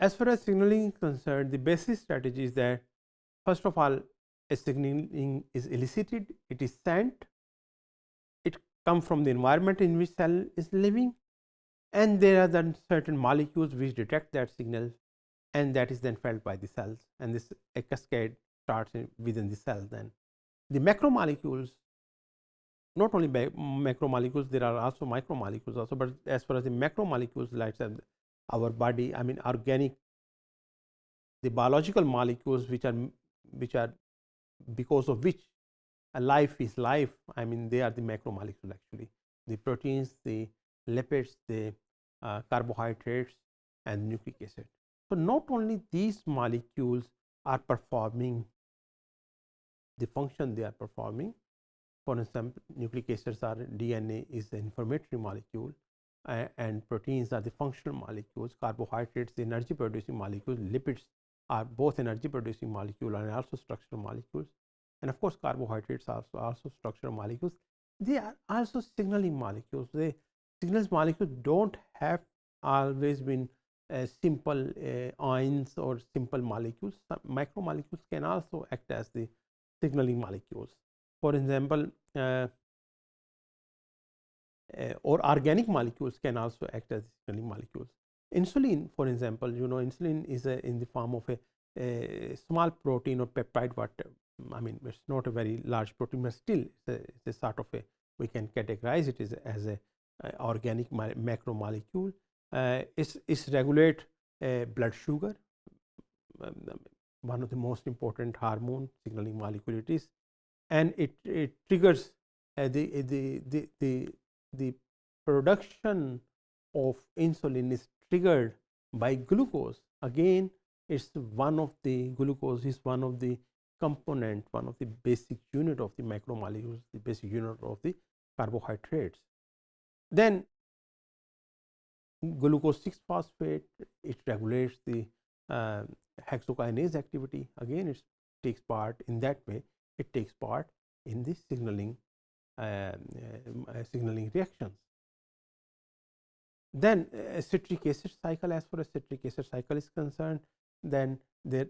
As far as signaling is concerned, the basic strategy is that first of all, a signaling is elicited, it is sent, it comes from the environment in which cell is living, and there are then certain molecules which detect that signal, and that is then felt by the cells, and this a cascade starts within the cell. Then the macromolecules, not only macromolecules, there are also micromolecules also, but as far as the macromolecules like our body, I mean organic, the biological molecules which are because of which a life is life, I mean they are the macromolecules actually, the proteins, the lipids, the carbohydrates and nucleic acid. So not only these molecules are performing the function they are performing. For example, nucleic acids are DNA is the inflammatory molecule, and proteins are the functional molecules, carbohydrates the energy producing molecules, lipids are both energy producing molecule and also structural molecules, and of course carbohydrates are also structural molecules. They are also signaling molecules. The signals molecules don't have always been simple ions or simple molecules. Some micromolecules can also act as the signaling molecules. For example, or organic molecules can also act as signaling molecules. Insulin, for example, insulin is in the form of a small protein or peptide, but I mean it's not a very large protein, but still it's a sort of a, we can categorize it as a organic macromolecule. It's regulate blood sugar, one of the most important hormone signaling molecule it is, and it triggers the production of insulin is triggered by glucose. Again, it's one of the glucose is one of the component, one of the basic unit of the macromolecules, the basic unit of the carbohydrates. Then glucose 6-phosphate, it regulates the hexokinase activity. Again, it takes part in that way. It takes part in the signaling signaling reactions. Then citric acid cycle. As far as citric acid cycle is concerned, then there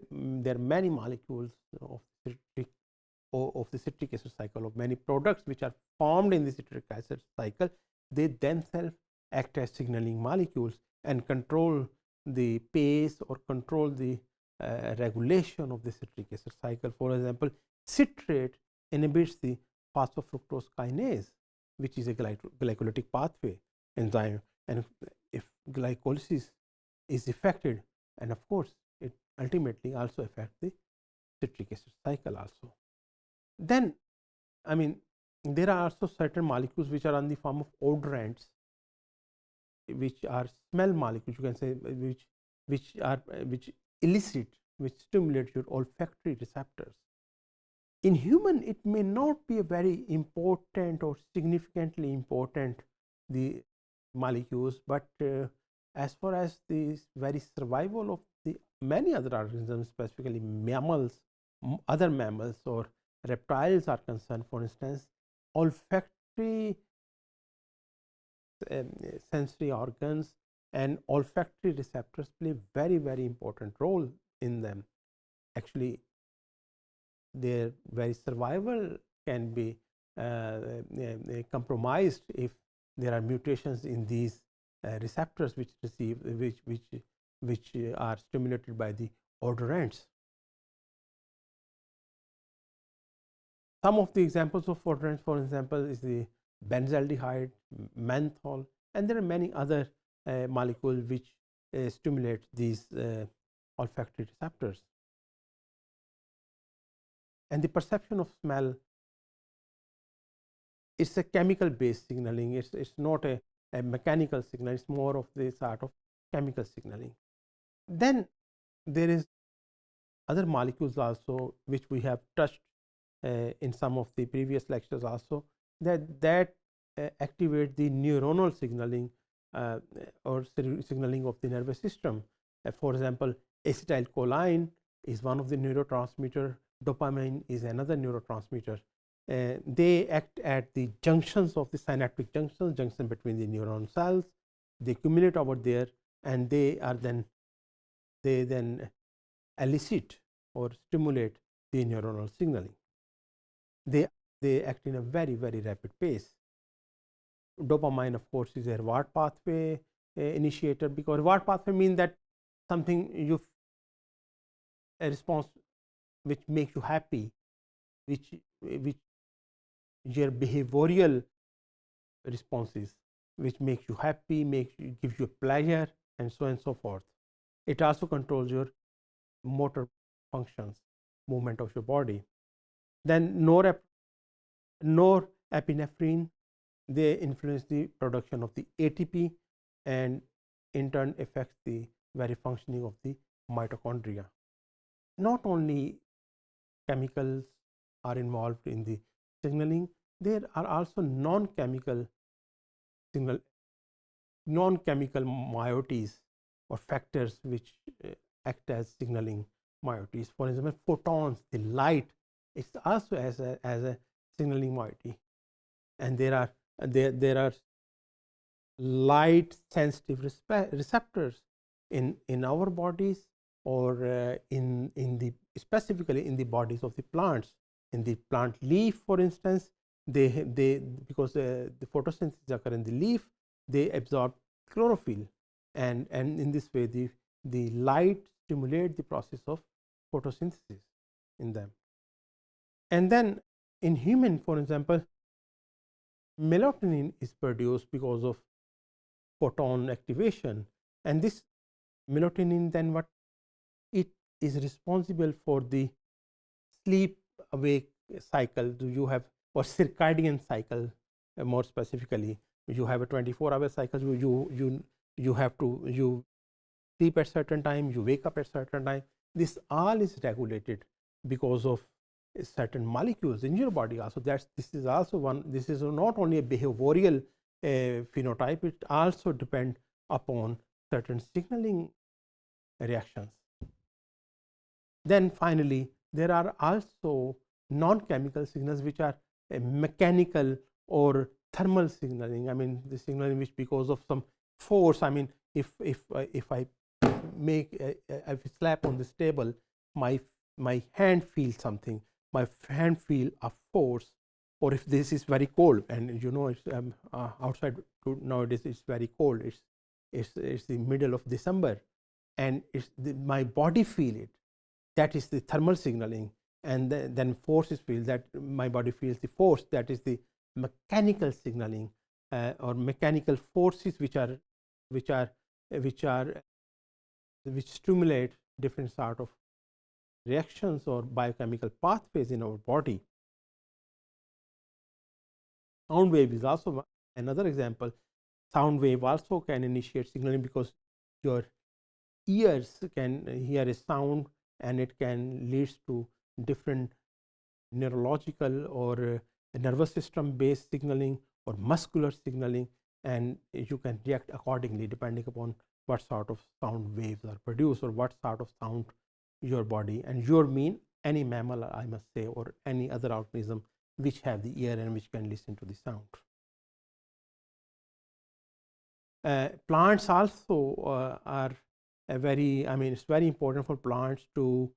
are many molecules of the citric acid cycle, of many products which are formed in the citric acid cycle. They themselves act as signaling molecules and control the pace or control the regulation of the citric acid cycle. For example, citrate inhibits the phosphofructose kinase, which is a glycolytic pathway enzyme, and if glycolysis is affected, and of course it ultimately also affects the citric acid cycle also. Then I mean there are also certain molecules which are on the form of odorants, which are smell molecules, you can say, which elicit, which stimulate your olfactory receptors. In human, it may not be a very important or significantly important the molecules, but as far as the very survival of the many other organisms, specifically mammals, other mammals or reptiles are concerned, for instance, olfactory sensory organs and olfactory receptors play very, very important role in them. Actually, their very survival can be compromised if there are mutations in these receptors which receive which are stimulated by the odorants. Some of the examples of odorants, for example, is the benzaldehyde, menthol, and there are many other molecules which stimulate these olfactory receptors. And the perception of smell, it's a chemical based signaling. It's not a mechanical signal. It's more of the sort of chemical signaling. Then there is other molecules also which we have touched in some of the previous lectures also, that activate the neuronal signaling or signaling of the nervous system. For example, acetylcholine is one of the neurotransmitter, dopamine is another neurotransmitter. They act at the junctions of the synaptic junction between the neuron cells. They accumulate over there, and they are then they then elicit or stimulate the neuronal signaling. They act in a very, very rapid pace. Dopamine, of course, is a reward pathway initiator, because reward pathway means that something a response which makes you happy, which your behavioral responses, which makes you happy, gives you pleasure, and so on and so forth. It also controls your motor functions, movement of your body. Then norepinephrine, they influence the production of the ATP, and in turn affects the very functioning of the mitochondria. Not only chemicals are involved in the signaling, there are also non-chemical moieties or factors which act as signaling moieties. For example, photons, the light, it's also as a signaling moiety, and there are light sensitive receptors in our bodies, or specifically in the bodies of the plants. In the plant leaf, for instance, because the photosynthesis occurs in the leaf, they absorb chlorophyll, and in this way the light stimulates the process of photosynthesis in them. And then in human, for example, melatonin is produced because of photon activation, and this melatonin then it is responsible for the sleep awake cycle. Do you have, or circadian cycle, more specifically, you have a 24-hour cycle. You have to, you sleep at certain time, you wake up at certain time. This all is regulated because of certain molecules in your body also. This is also one, this is not only a behavioral phenotype, it also depends upon certain signaling reactions. Then finally, there are also non-chemical signals which are mechanical or thermal signaling. I mean, the signaling which, because of some force, I mean, if I make if I slap on this table, my hand feels something, my hand feel a force. Or if this is very cold, and you know, it's outside nowadays it's very cold, it's the middle of December, and my body feel it, that is the thermal signaling. And then forces feel, that my body feels the force, that is the mechanical signaling, or mechanical forces which stimulate different sort of reactions or biochemical pathways in our body. Sound wave is also another example. Sound wave also can initiate signaling, because your ears can hear a sound, and it can lead to different neurological or nervous system based signaling or muscular signaling, and you can react accordingly depending upon what sort of sound waves are produced, or what sort of sound your body and your mean any mammal, I must say, or any other organism which have the ear and which can listen to the sound. Plants also are a very, I mean, it's very important for plants to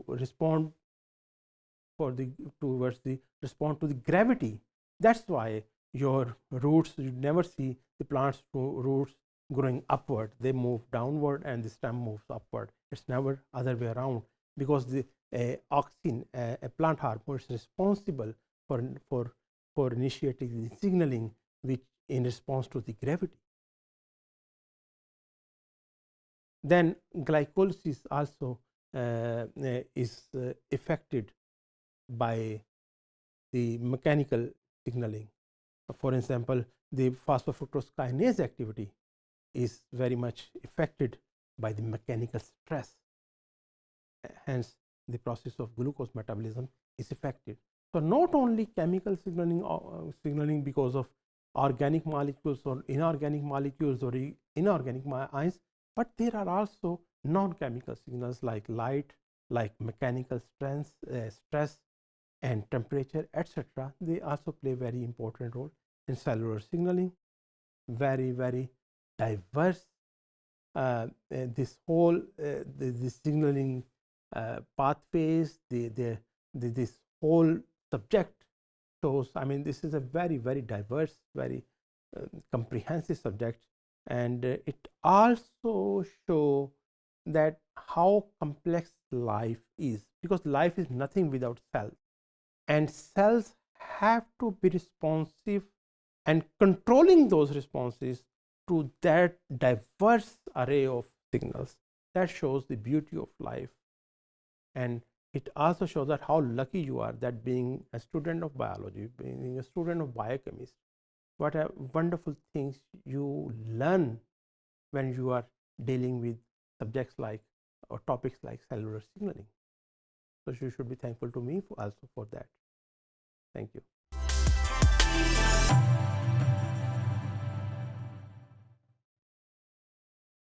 respond respond to the gravity. That's why your roots, you never see the plant's roots growing upward. They move downward and the stem moves upward. It's never other way around, because the auxin, a plant hormone, is responsible for initiating the signaling which in response to the gravity. Then glycolysis also is affected by the mechanical signaling. For example, the phosphofructose kinase activity is very much affected by the mechanical stress. Hence, the process of glucose metabolism is affected. So, not only chemical signaling because of organic molecules or inorganic molecules or inorganic ions, but there are also non-chemical signals like light, like mechanical stress and temperature, etc. They also play a very important role in cellular signaling. Very, very diverse this whole the signaling pathways, this whole subject shows. I mean, this is a very, very diverse, very comprehensive subject, and it also show that how complex life is, because life is nothing without cells, and cells have to be responsive and controlling those responses to that diverse array of signals. That shows the beauty of life, and it also shows that how lucky you are that being a student of biology, being a student of biochemistry, what a wonderful things you learn when you are dealing with subjects like or topics like cellular signaling. So you should be thankful to me also for that. Thank you.